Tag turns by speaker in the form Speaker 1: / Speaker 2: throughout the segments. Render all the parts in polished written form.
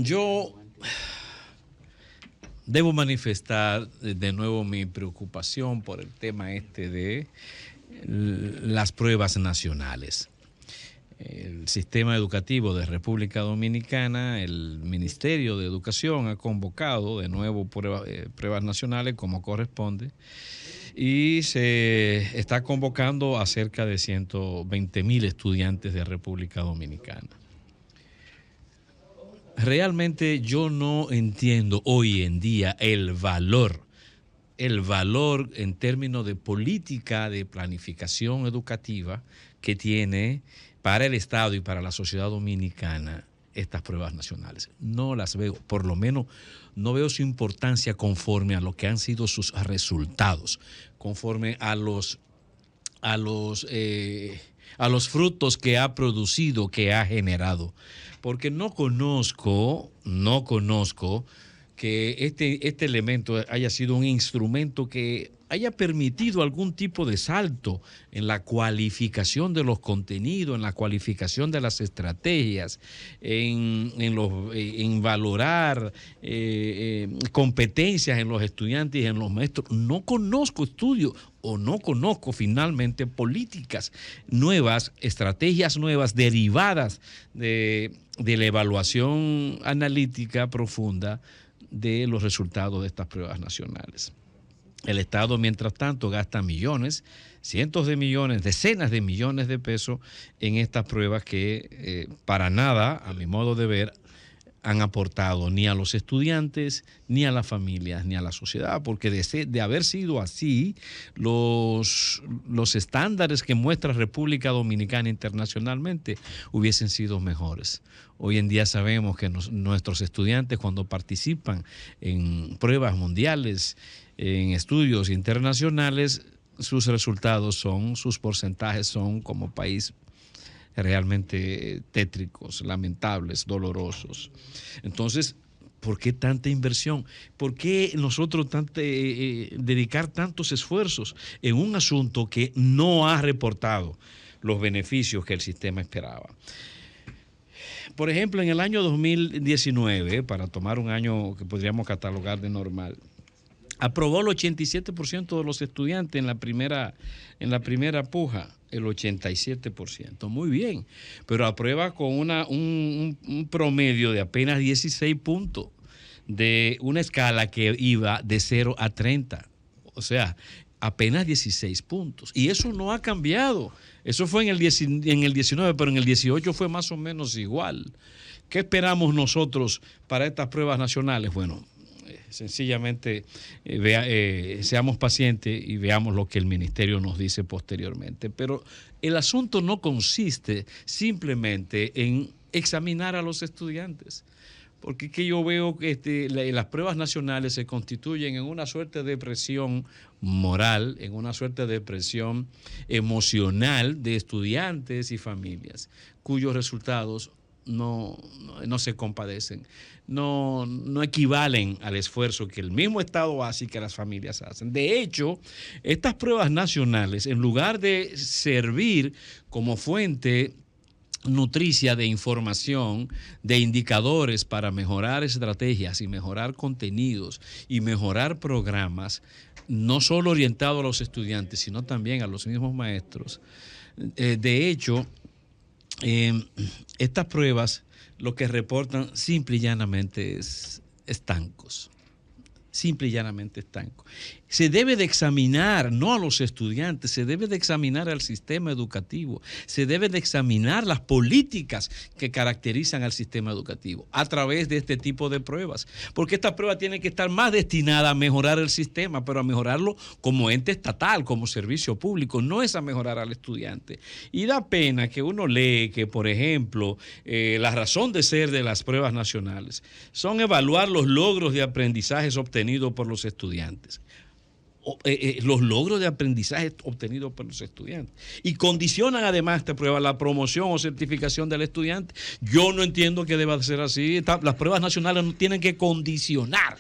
Speaker 1: Yo debo manifestar de nuevo mi preocupación por el tema de las pruebas nacionales. El sistema educativo de República Dominicana, el Ministerio de Educación ha convocado de nuevo pruebas nacionales como corresponde y se está convocando a cerca de 120,000 estudiantes de República Dominicana. Realmente yo no entiendo hoy en día el valor en términos de política de planificación educativa que tiene para el Estado y para la sociedad dominicana estas pruebas nacionales. No las veo, por lo menos no veo su importancia conforme a lo que han sido sus resultados, conforme a los frutos que ha producido, que ha generado. Porque no conozco que este elemento haya sido un instrumento que haya permitido algún tipo de salto en la cualificación de los contenidos, en la cualificación de las estrategias, en valorar competencias en los estudiantes y en los maestros. No conozco estudios o no conozco finalmente políticas nuevas, estrategias nuevas derivadas de la evaluación analítica profunda de los resultados de estas pruebas nacionales. El Estado, mientras tanto, gasta millones, cientos de millones, decenas de millones de pesos en estas pruebas que para nada, a mi modo de ver, han aportado ni a los estudiantes, ni a las familias, ni a la sociedad, porque de haber sido así, los estándares que muestra República Dominicana internacionalmente hubiesen sido mejores. Hoy en día sabemos que nuestros estudiantes, cuando participan en pruebas mundiales, en estudios internacionales, sus resultados sus porcentajes son como país realmente tétricos, lamentables, dolorosos. Entonces, ¿por qué tanta inversión? ¿Por qué nosotros dedicar tantos esfuerzos en un asunto que no ha reportado los beneficios que el sistema esperaba? Por ejemplo, en el año 2019, para tomar un año que podríamos catalogar de normal, aprobó el 87% de los estudiantes en la primera puja, el 87%. Muy bien, pero aprueba con un promedio de apenas 16 puntos de una escala que iba de 0 a 30. O sea, apenas 16 puntos. Y eso no ha cambiado. Eso fue en el 19, pero en el 18 fue más o menos igual. ¿Qué esperamos nosotros para estas pruebas nacionales? Bueno, sencillamente seamos pacientes y veamos lo que el ministerio nos dice posteriormente. Pero el asunto no consiste simplemente en examinar a los estudiantes, porque es que yo veo que las pruebas nacionales se constituyen en una suerte de presión moral, en una suerte de presión emocional de estudiantes y familias, cuyos resultados no se compadecen, no equivalen al esfuerzo que el mismo Estado hace y que las familias hacen. De hecho, estas pruebas nacionales, en lugar de servir como fuente nutricia de información, de indicadores para mejorar estrategias y mejorar contenidos y mejorar programas, no solo orientados a los estudiantes, sino también a los mismos maestros. De hecho, estas pruebas lo que reportan simple y llanamente es estancos. Simple y llanamente estancos. Se debe de examinar, no a los estudiantes, se debe de examinar al sistema educativo, se debe de examinar las políticas que caracterizan al sistema educativo a través de este tipo de pruebas, porque esta prueba tiene que estar más destinada a mejorar el sistema, pero a mejorarlo como ente estatal, como servicio público, no es a mejorar al estudiante. Y da pena que uno lee que, por ejemplo, la razón de ser de las pruebas nacionales son evaluar los logros de aprendizajes obtenidos por los estudiantes. Los logros de aprendizaje obtenidos por los estudiantes y condicionan además esta prueba la promoción o certificación del estudiante. Yo no entiendo que deba ser así. Las pruebas nacionales no tienen que condicionar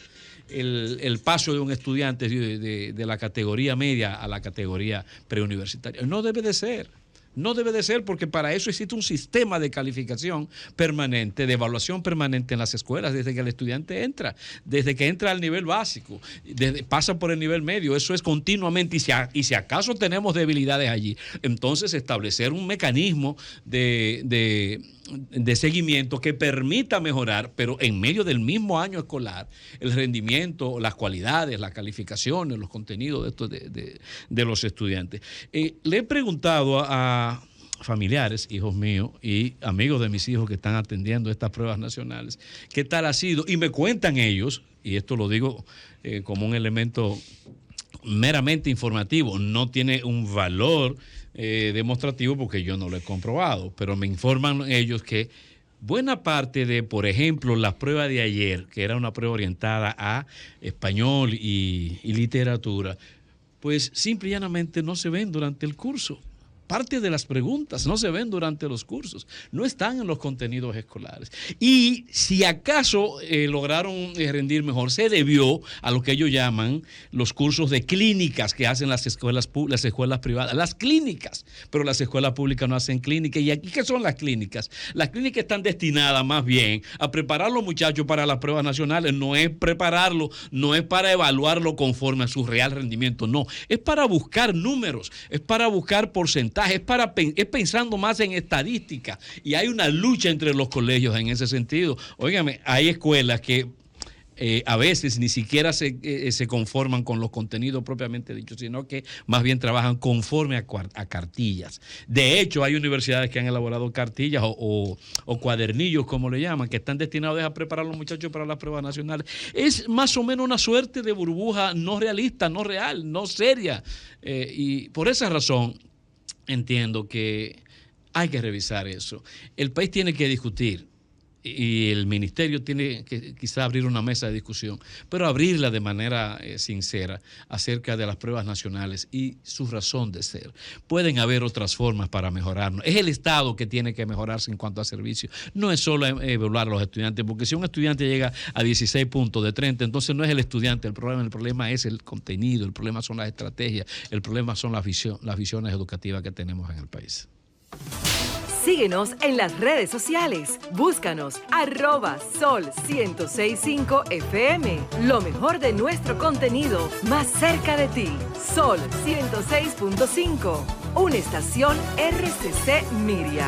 Speaker 1: el paso de un estudiante de la categoría media a la categoría preuniversitaria. No debe de ser. No debe de ser, porque para eso existe un sistema de calificación permanente, de evaluación permanente en las escuelas, desde que el estudiante entra, desde que entra al nivel básico, pasa por el nivel medio. Eso es continuamente, y si acaso tenemos debilidades allí, entonces establecer un mecanismo de seguimiento que permita mejorar, pero en medio del mismo año escolar, el rendimiento, las cualidades, las calificaciones, los contenidos de los estudiantes. Le he preguntado a familiares, hijos míos y amigos de mis hijos que están atendiendo estas pruebas nacionales, qué tal ha sido, y me cuentan ellos, y esto lo digo como un elemento meramente informativo, no tiene un valor demostrativo porque yo no lo he comprobado, pero me informan ellos que buena parte de, por ejemplo, la prueba de ayer, que era una prueba orientada a español y literatura, pues simple y llanamente no se ven durante el curso. Parte de las preguntas no se ven durante los cursos, no están en los contenidos escolares. Y si acaso lograron rendir mejor, se debió a lo que ellos llaman los cursos de clínicas que hacen las escuelas privadas. Las clínicas, pero las escuelas públicas no hacen clínicas. ¿Y aquí qué son las clínicas? Las clínicas están destinadas más bien a preparar a los muchachos para las pruebas nacionales. No es prepararlo, no es para evaluarlo conforme a su real rendimiento, no. Es para buscar números, es para buscar porcentajes. Es pensando más en estadística, y hay una lucha entre los colegios en ese sentido. Óigame, hay escuelas que a veces ni siquiera se conforman con los contenidos propiamente dichos, sino que más bien trabajan conforme a cartillas. De hecho, hay universidades que han elaborado cartillas o cuadernillos, como le llaman, que están destinados a preparar a los muchachos para las pruebas nacionales. Es más o menos una suerte de burbuja no realista, no real, no seria. Y por esa razón entiendo que hay que revisar eso. El país tiene que discutir y el ministerio tiene que quizá abrir una mesa de discusión, pero abrirla de manera sincera acerca de las pruebas nacionales y su razón de ser. Pueden haber otras formas para mejorarnos. Es el Estado que tiene que mejorarse en cuanto a servicios. No es solo evaluar a los estudiantes, porque si un estudiante llega a 16 puntos de 30, entonces no es el estudiante el problema es el contenido, el problema son las estrategias, el problema son las visiones educativas que tenemos en el país.
Speaker 2: Síguenos en las redes sociales. Búscanos @Sol1065 FM. Lo mejor de nuestro contenido más cerca de ti. Sol 106.5. Una estación RCC Miria.